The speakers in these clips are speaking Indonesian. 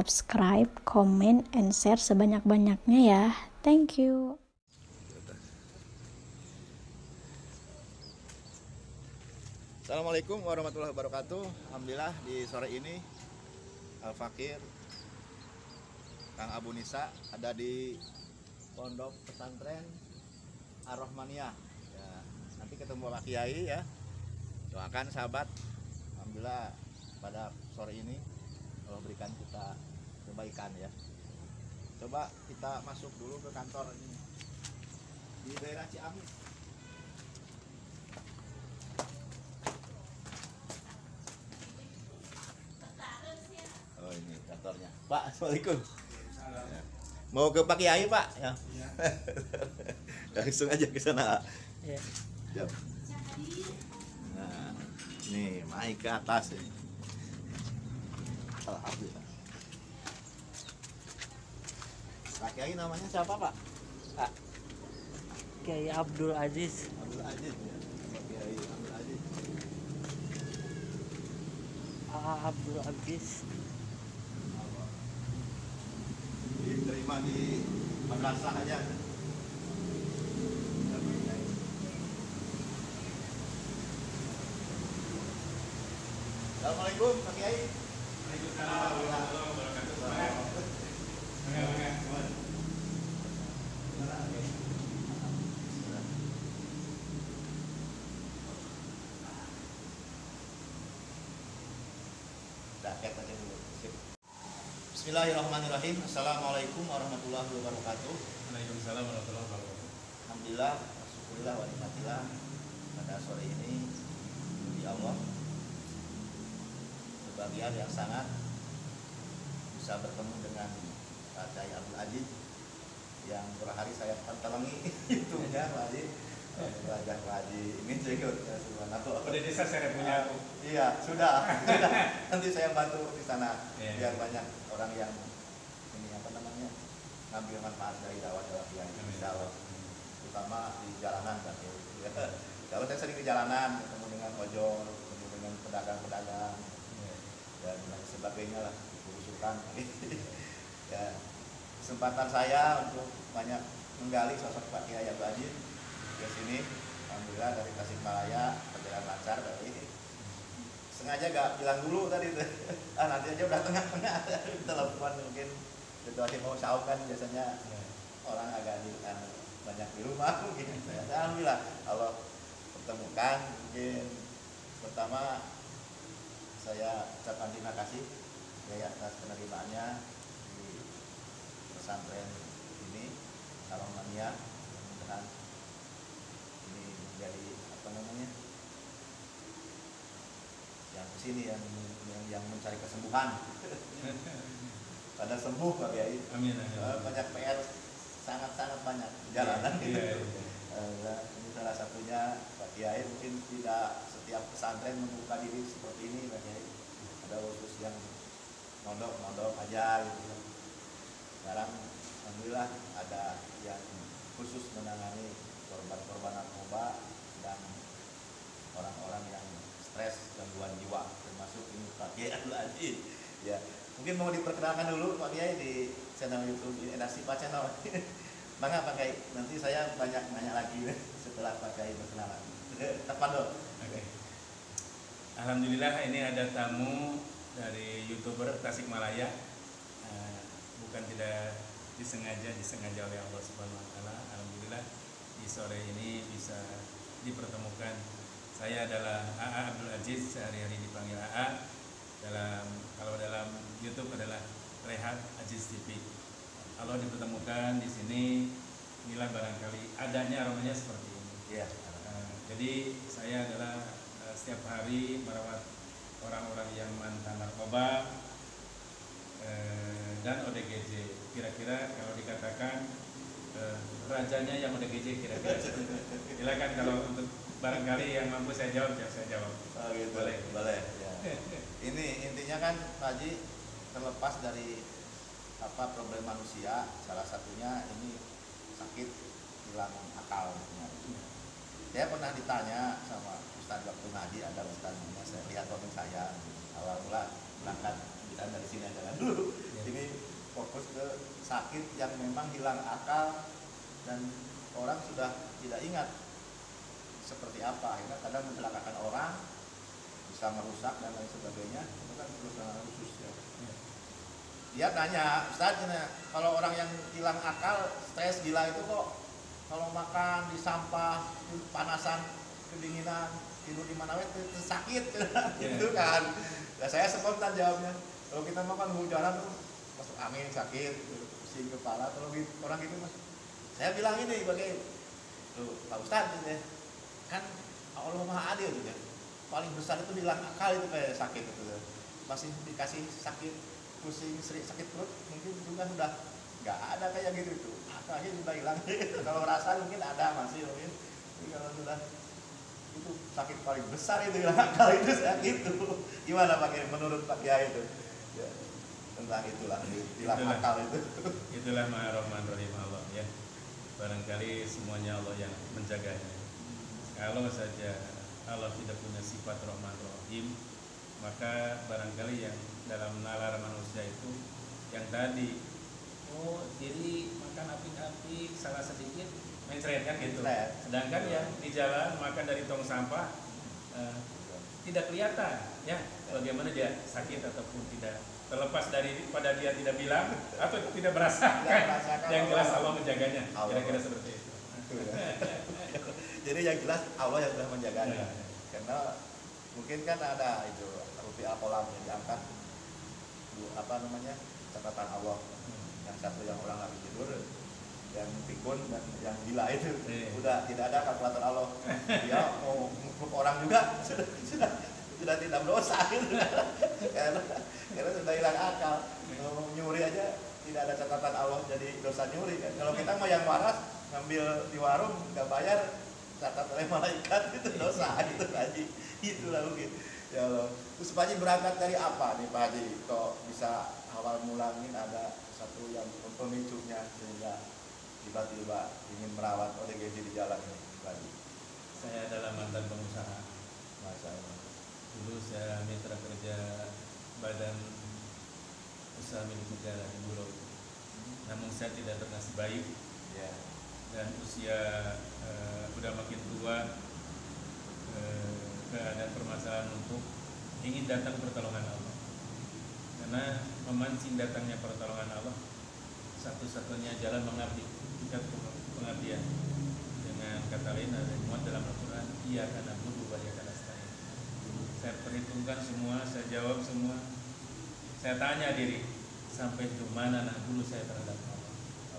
subscribe, comment, and share sebanyak-banyaknya ya. Thank you. Assalamualaikum warahmatullahi wabarakatuh. Alhamdulillah di sore ini Al Fakir, Kang Abu Nisa ada di Pondok Pesantren Ar-Rahmaniyah. Ya, nanti ketemu Pak Kiai ya. Doakan sahabat. Alhamdulillah pada sore ini Allah berikan kita kebaikan ya. Coba kita masuk dulu ke kantor ini di daerah Ciamis. Oh ini kantornya. Pak, assalamualkum. Ya. Mau ke Pak Kiai Pak? Ya. Langsung aja ke sana. Ya. Siap. Nah, ini naik ke atas ini. Alhamdulillah. Pak Kiai namanya siapa Pak? Pak Kiai Abdul Aziz. Abdul Aziz ya. Pak Kiai Abdul Aziz. Abdul Aziz. Diterima di madrasah aja. Assalamualaikum Pak Kiai. Waalaikumsalam warahmatullahi wabarakatuh. Bismillahirrahmanirrahim. Assalamualaikum warahmatullahi wabarakatuh. Waalaikumsalam warahmatullahi wabarakatuh. Alhamdulillah, syukurillah wa nikmatillah pada sore ini puji Allah kebahagiaan yang sangat bisa bertemu dengan Pak Kiai Abdul Aziz yang berhari saya pantalangi YouTube-nya Pak Haji. Wajah Pak Haji ini juga subhanallah. Pada desa saya punya. Iya, sudah. Nanti saya bantu di sana biar banyak orang yang ini apa namanya ngambil manfaat dari dakwah yang insya Allah, terutama di jalanan kan ya. Kalau saya sering di jalanan ketemu dengan ojol, ketemu dengan pedagang-pedagang dan lain sebagainya lah, berusukan. Ya, kesempatan saya untuk banyak menggali sosok Pak Kiai Abdul Aziz ke sini. Alhamdulillah dari Tasikmalaya berjalan lancar dari sengaja gak bilang dulu tadi tuh. Nanti aja udah tengah-tengah telepon mungkin situasi mau sahur kan biasanya orang agak banyak di rumah mungkin. Alhamdulillah Allah pertemukan. Mungkin pertama saya ucapkan terima kasih ya atas penerimaannya di pesantren ini Ar-Rahmaniyah. Mudah-mudahan ini menjadi apa namanya yang kesini yang mencari kesembuhan. Pada sembuh Pak Kiai. Amin, amin. Banyak PR sangat banyak di jalanan. Iya. Ini salah satunya Pak Kiai, mungkin tidak setiap pesantren membuka diri seperti ini Pak Kiai. Ada khusus yang mondok aja gitu. Sekarang alhamdulillah ada yang khusus menangani korban-korban narkoba dan orang-orang yang stres, gangguan jiwa, termasuk ini Pak Kiai Abdul Aziz. Ya, mungkin mau diperkenalkan dulu Pak Kiai di channel YouTube ini, Nasipa channel. Mangga Pak Kiai, nanti saya banyak nanya lagi setelah Pak Kiai berkenalan. Tafadhol. Oke. Alhamdulillah ini ada tamu dari YouTuber Tasikmalaya. Bukan tidak disengaja oleh Allah Subhanahu wa taala. Alhamdulillah di sore ini bisa dipertemukan. Saya adalah AA Abdul Aziz, sehari-hari dipanggil AA. Kalau dalam YouTube adalah Rehat Aziz TV. Kalau dipertemukan di sini, inilah barangkali adanya aromanya seperti ini. Iya. Jadi saya adalah setiap hari merawat orang-orang yang mantan narkoba dan ODGJ. Kira-kira kalau dikatakan rajanya yang ODGJ kira-kira. Silakan kalau untuk barangkali yang mampu saya jawab, saya jawab. Oh, gitu. Boleh. Ya. Ini intinya kan Pak Haji, terlepas dari apa problem manusia, salah satunya ini sakit hilang akal. Saya pernah ditanya sama Ustadz waktu ngaji, ada Ustadz saya lihat komen saya awal mula berangkat di kita dari sini aja dulu. Ini fokus ke sakit yang memang hilang akal dan orang sudah tidak ingat seperti apa, akhirnya kadang mencelakakan orang, bisa merusak dan lain sebagainya. Itu kan perusahaan khusus ya. Dia tanya, Ustaz, kalau orang yang hilang akal, stres, gila itu kok kalau makan di sampah, panasan, kedinginan, tidur di mana itu sakit, gitu kan? Ya saya spontan jawabnya. Kalau kita makan hujanan tuh masuk angin sakit, pusing kepala. Kalau orang gitu mas, saya bilang ini sebagai tuh Pak Ustaz gitu ya, kan Allah Maha Adil gitu ya. Paling besar itu hilang akal itu kayak sakit itu, masih dikasih sakit pusing, sering sakit perut, mungkin juga sudah nggak ada kayak gitu itu, akhirnya sudah hilang. Kalau rasa mungkin ada masih mungkin, tapi kalau sudah itu sakit paling besar itu hilang akal itu sakit itu. Gimana Pak Kiai, menurut Pak Kiai itu? Ya, tentang itulah hilang akal itu. Itulah Rahman Rahim Allah ya. Barangkali semuanya Allah yang menjaganya. Kalau saja Allah tidak punya sifat Rahman Rahim, maka barangkali yang dalam nalar manusia itu yang tadi, oh diri makan apik-apik, salah sedikit mencret kan gitu. Sedangkan yang di jalan makan dari tong sampah tidak kelihatan ya bagaimana dia sakit ataupun tidak, terlepas dari pada dia tidak bilang atau tidak merasakan. Yang jelas Allah menjaganya, kira-kira seperti itu. Jadi yang jelas Allah yang sudah menjaganya. Karena mungkin kan ada itu rupiah kolam yang diangkat, apa namanya, catatan Allah. Yang satu yang orang lagi tidur, yang pikun dan yang gila itu udah tidak ada kalkulator Allah. Dia mau ngukur orang juga sudah tidak berdosa gitu. Karena sudah hilang akal. Mau nyuri aja tidak ada catatan Allah, jadi dosa nyuri kan. Kalau kita mau yang waras ngambil di warung nggak bayar, catat oleh malaikat, itu dosa itu Pak Haji. Itulah mungkin. Ya Allah. Terus Pak Haji berangkat dari apa nih Pak Haji? Kok bisa awal mulanya ada satu yang pemicunya sehingga tiba-tiba ingin merawat ODGJ di jalan ini Pak Haji? Saya adalah mantan pengusaha. Masya Allah. Dulu saya mitra kerja Badan Usaha Milik Negara di Bulog. Namun saya tidak bernasib baik. Ya. Dan usia sudah makin tua, ada permasalahan untuk ingin datang pertolongan Allah. Karena memancing datangnya pertolongan Allah, satu-satunya jalan mengabdi, tingkat pengabdian. Dengan kata lain ada muat dalam Al-Quran, iyyaka na'budu wa iyyaka nasta'in. Saya perhitungkan semua, saya jawab semua. Saya tanya diri, sampai di mana dulu saya terhadap Allah.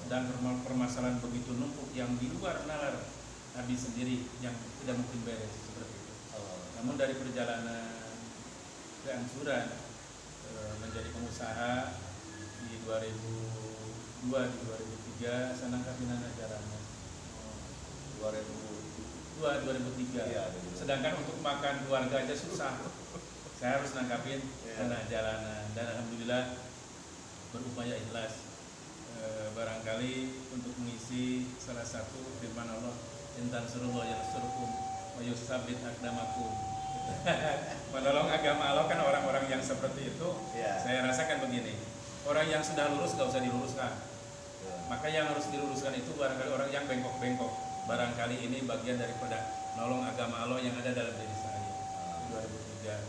Dan permasalahan begitu numpuk yang di luar nalar Nabi sendiri yang tidak mungkin beres seperti itu. Namun dari perjalanan kehancuran menjadi pengusaha di 2002 di 2003 saya nangkap Nana Jarana 2003 ya, sedangkan untuk makan keluarga aja susah. Saya harus nangkapin Nana Jarana dan alhamdulillah berupaya ikhlas. Barangkali untuk mengisi salah satu firman Allah, intan surullah yansurkum wa yusabbit aqdamakum. Menolong agama Allah kan orang-orang yang seperti itu. Saya rasakan begini, orang yang sudah lurus gak usah diluruskan. Maka yang harus diluruskan itu barangkali orang yang bengkok-bengkok. Barangkali ini bagian daripada nolong agama Allah yang ada dalam diri saya. 2003 dan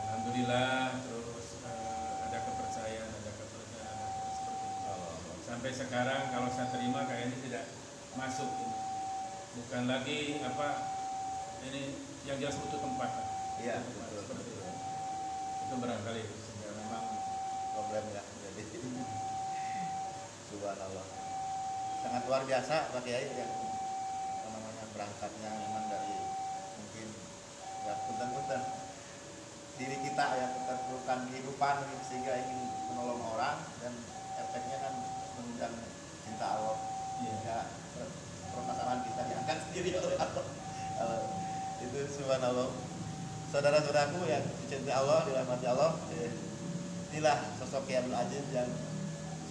alhamdulillah terus ada kepercayaan seperti itu. Sampai sekarang kalau saya terima kayaknya tidak masuk ini. Bukan lagi apa ini yang jelas butuh tempat. Iya, seperti itu. Itu barangkali ya, memang problemnya jadi subhanallah sangat luar biasa Pak Kiai yang namanya berangkatnya memang dari mungkin ya punten-punten diri kita ya keterpurukan kehidupan sehingga ingin menolong orang dan efeknya kan mengundang cinta Allah. Ya permasalahan kita diangkat sendiri oleh Allah. Itu subhanallah. Saudara-saudaraku yang dicintai Allah, dirahmati Allah, inilah sosok Kiai Abdul Aziz yang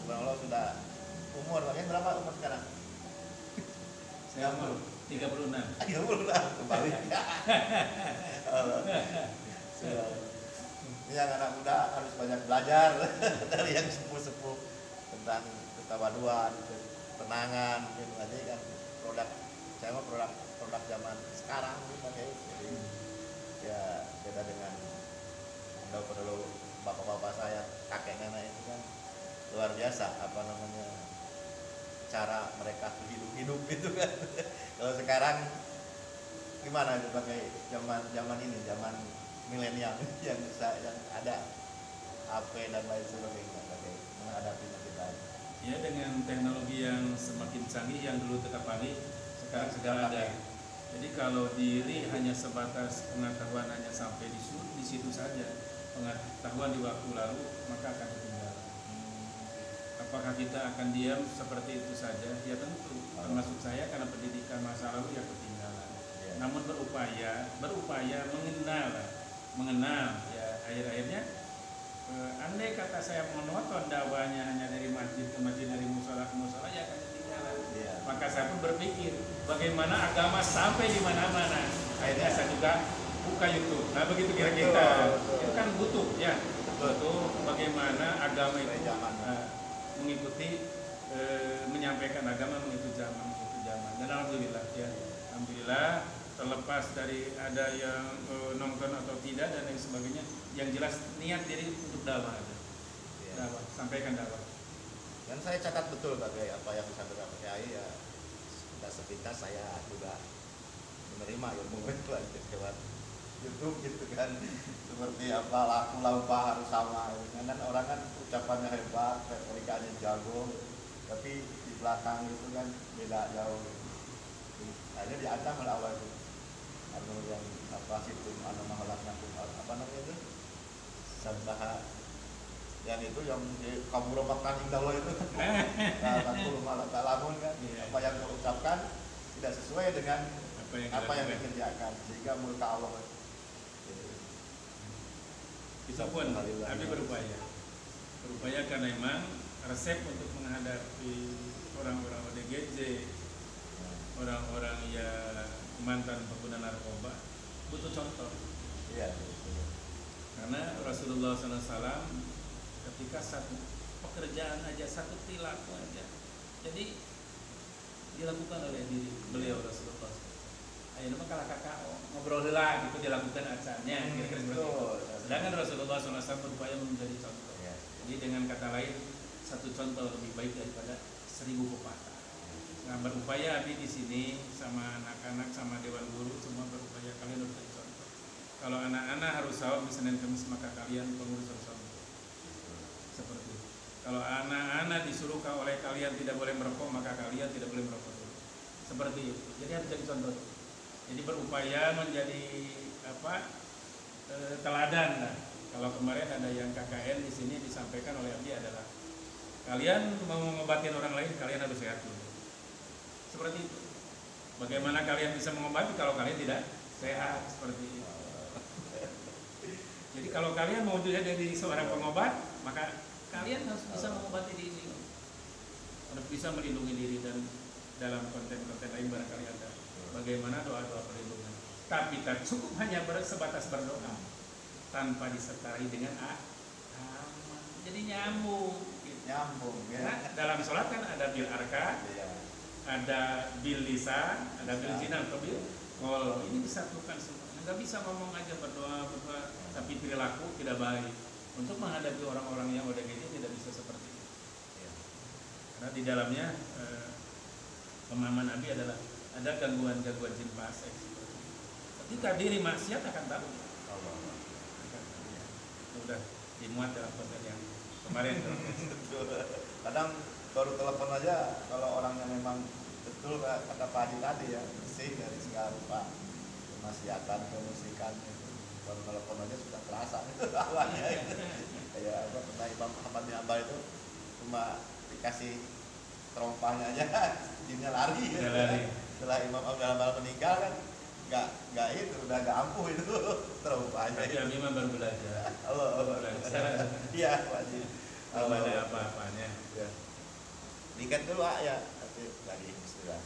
subhanallah sudah umur, berapa umur sekarang? Saya umur 36. 36 kembali. Ini yang anak muda harus banyak belajar dari yang sepuh-sepuh tentang ketawaduan, tenangan, gitu aja kan produk saya mah produk zaman sekarang gitu kayak jadi ya beda dengan dulu bapak-bapak saya, kakek nenek itu kan luar biasa apa namanya cara mereka hidup itu kan. Kalau sekarang gimana sebagai zaman ini zaman milenial yang ada HP dan lain sebagainya sebagai menghadapi kita. Ya dengan teknologi yang semakin canggih yang dulu tetap paling sekarang sudah ada. Jadi kalau diri hanya sebatas pengetahuan hanya sampai di situ saja, pengetahuan di waktu lalu maka akan ketinggalan. Apakah kita akan diam seperti itu saja? Ya tentu, termasuk saya karena pendidikan masa lalu ya ketinggalan. Namun berupaya mengenal ya akhir-akhirnya andai kata saya menonton dakwahnya hanya dari masjid ke masjid, dari musola ke musola ya akan ketinggalan. Maka saya pun berpikir bagaimana agama sampai di mana-mana. Akhirnya saya juga buka YouTube. Nah begitu kira-kira itu kan butuh ya. Butuh bagaimana agama itu mengikuti menyampaikan agama mengikuti zaman. Dan alhamdulillah ya. Alhamdulillah terlepas dari ada yang nonton atau tidak dan lain sebagainya, yang jelas niat diri untuk dakwah aja. Dakwah, sampaikan dakwah. Dan saya catat betul sebagai apa yang disampaikan Pak Kiai ya. Sudah sepintas saya juga menerima ilmu itu lewat YouTube gitu kan. Seperti apa laku laupa harus sama. Kan orang kan ucapannya hebat, retorikanya jago, tapi di belakang itu kan beda jauh. Akhirnya diancam oleh Allah itu. Anu yang apa sih itu anu mahalakna apa namanya itu sabaha yang itu yang kamu romakan indah itu nah takul malah kalamun kan apa yang kau ucapkan tidak sesuai dengan apa yang dikerjakan sehingga murka Allah Itu pun kami berupaya karena memang resep untuk menghadapi orang-orang ODGJ, orang-orang yang mantan pengguna narkoba butuh contoh. Iya. Karena Rasulullah SAW ketika satu pekerjaan aja, satu perilaku aja, jadi dilakukan oleh diri beliau Rasulullah. Ayo nama kalah kakak ngobrol lah gitu dilakukan acaranya. Kira-kira seperti itu. Sedangkan Rasulullah SAW berupaya menjadi contoh. Jadi dengan kata lain satu contoh lebih baik daripada 1000 pepatah. Nah, berupaya Abi di sini sama anak-anak sama dewan guru semua berupaya kalian harus jadi contoh. Kalau anak-anak harus sahur di Senin Kamis maka kalian pengurus harus sahur. Seperti itu. Kalau anak-anak disuruh oleh kalian tidak boleh merokok maka kalian tidak boleh merokok dulu. Seperti itu. Jadi harus jadi contoh. Jadi berupaya menjadi teladan lah. Kalau kemarin ada yang KKN di sini disampaikan oleh Abi adalah kalian mau mengobatin orang lain kalian harus sehat dulu. Seperti itu. Bagaimana kalian bisa mengobati kalau kalian tidak sehat seperti itu. Jadi kalau kalian mau jadi seorang pengobat, maka kalian harus bisa mengobati diri, harus bisa melindungi diri dan dalam konten-konten lain barangkali ada bagaimana doa-doa perlindungan. Tapi tak cukup hanya sebatas berdoa tanpa disertai dengan amal. Jadi nyambung. Nyambung. Ya. Nah, dalam sholat kan ada bil arkan. Ada bil lisan, ada bil jinan atau bil qol. Ini disatukan semua. Enggak bisa ngomong aja berdoa tapi perilaku tidak baik. Untuk menghadapi orang-orang yang ODGJ tidak bisa seperti itu. Karena di dalamnya pemahaman Abi adalah ada gangguan-gangguan jin pasek. Ketika diri maksiat akan tahu. Sudah dimuat dalam konten yang kemarin. Kadang baru telepon aja kalau orangnya memang betul kata Pak Haji tadi ya bersih dari segala rupa kemaksiatan, kemusikan itu baru telepon aja sudah terasa itu awalnya kayak apa pernah Imam Muhammad bin Ambal itu cuma dikasih terompahnya aja jinnya lari setelah Imam Abu Ambal meninggal kan nggak itu udah nggak ampuh itu terompahnya Tapi memang baru belajar iya Pak Haji belum ada apa-apanya dikat dulu ya tapi lagi sudah